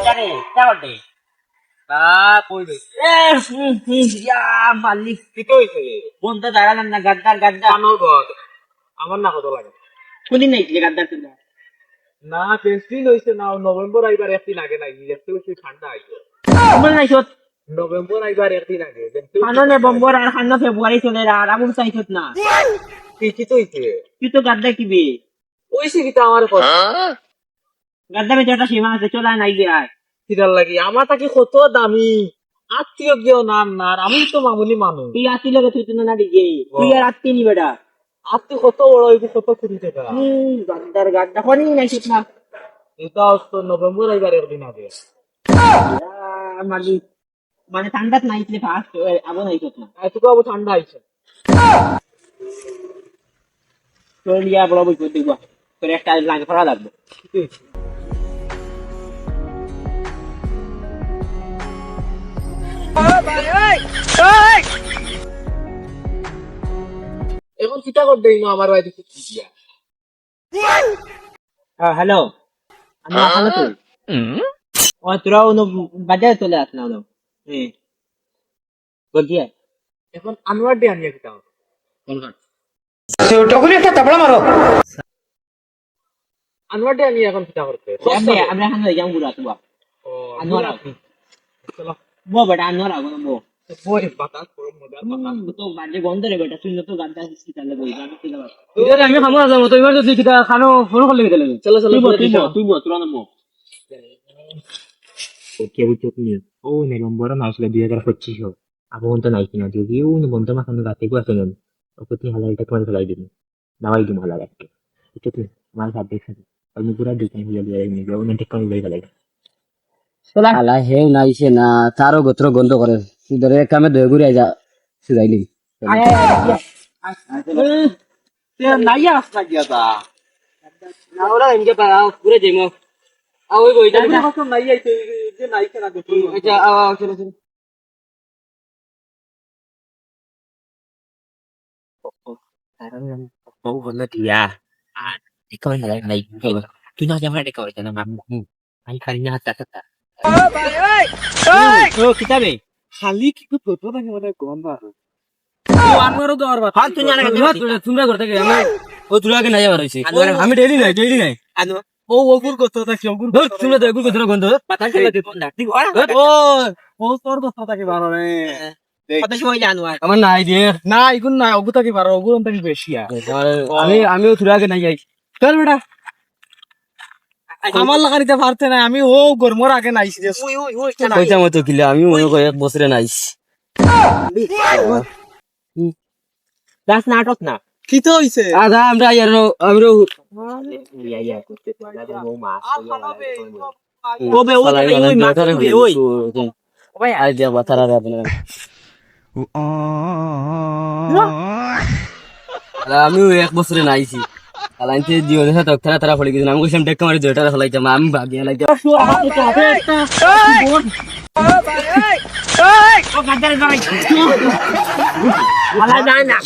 জানে যা করতে কই দে মালিক কি কইছে বন্ধ দাঁড়ালেন না গাদ্দার গাদ্দার আমার ঘর আমার না কত লাগে কোনদিন নাই গাদ্দার তুমি না পেন্সিল হইছে না নভেম্বর আইবার একদিন আগে নাই দেখতে বেশি ঠান্ডা আইছে বল নাই সত নভেম্বর আইবার একদিন আগে দেখতে খানো নভেম্বর আর খানো ফেব্রুয়ারি চলে আর আমুন চাইছত না কি তো হইছে তুই তো গাদ্দা কিবি ওইছে কি আমার কথা গাদ্দা মে যেটা সীমা আছে চলা নাই গে আর কিরাল লাগি আমার তাকে কত দামি আত্মীয় কেউ নাম না আর আমি তো মামুলি মানুষ তুই আতি লগে তুই তো না দিগে তুই আর আত্মি নি বেটা আত্মীয় কত বড় হইব কত কোটি টাকা গাদ্দার গাদ্দা কোনদিন নাই সত না এটা তো নভেম্বর আইবার একদিন আগে মালিক মানে ঠান্ডাত নাইছিলে ফার্স্ট আবো নাই সত না এতটুকু আবার ঠান্ডা আইছে তোর লিয়া বড় বই করতে গো তোর একটা লাইন করা লাগবে এখন চিন্তা করতে না আমার বাড়িতে কি দিয়া হ্যালো আমি আসানো তুই ও তোরাও বাজারে চলে আস না হ্যাঁ বলছি এখন আনোয়ার ডে আনিয়ে দিতাম আনোয়ার ডে আনিয়ে এখন চিন্তা করতে আমরা এখন যাই বুড়া তুয়া আনোয়ার চলো বো বেটা আনোয়ার আগো বো বই বাতাস গরম মজা বাতাস তো বাজে গন্ধ রে বেটা তুই তো গাদ্দা আসছিস তাহলে বই জানো কি লাগা ইদারে আমি খামো যাবো তো এবার যদি কিটা খানো ফোন করলে গেলে চলো চলো তুই বো তোরা নামো ওকে বুঝছো তুমি ও নভেম্বর না আসলে 2025 হোক আবহাওয়া তো নাই কিনা যদিও বন্ধ মাখানো রাতে গো আছে না ওকে তুই হালালটা তোমার ফেলাই দিবি নামাই দিম হালাল একটা এটা তুই আমার সাথে দেখছ আমি পুরা দুকান হইয়া দিয়ে নিয়ে যাবো না ঠিক করে লই গেলাই আলা হেউ নাইছে না তারও গোত্র গন্ধ করে ধরে কামে দয়ে ঘুরে যা সুজাইলি নাই আসনা গিয়া তা না ওরা এনকে পা পুরো যেমো ওই বই এটা কখন নাই আইছে যে নাই কেনা দেখো আচ্ছা চলো চলো mau vấn dia dikau này tôi nói cho mày dikau cho nó mà anh khai nha ta ta ও কিতাবে খালি কি ফটো থাকে মানে গম বা আমারও তো আর হাত তুই জানা তোমরা করতে গেলে আমি ও তুলাকে নাই যাবার হইছে আমি ডেইলি নাই আনো ও ওগুর কত থাকে ওগুর তোমরা তো এগুলো কথা গন্ধ পাতা খেলা দিত না ঠিক ও ও তোর কত থাকে বারো রে কত সময় জানো আর আমার নাই দিয়ে না এগুন না ওগু থাকে বারো ওগুর থেকে বেশি আমিও তুলাকে নাই যাই চল বেটা আমার লাগাইতে পারতে না আমি ও গরমর আগে নাইছি যে ওই ওই ওই পয়সা মতো কিলে আমি মনে করি এক বছরে নাইস দাস নাটক না কি তো হইছে আধা আমরা আমরা ইয়া ইয়া করতে না মো মা ও বে ও ওই মাছ ওই ওই আর দিয়া বাতারা রে আপনি আমিও এক বছরে নাইছি আলাইতে জিও দেখা তো তারা ফলি গেছে আমি কইলাম ডেক মারি দুইটা ফলাইতাম আমি ভাগিয়া লাইতে ও গাদারে ধরে হালা যায় না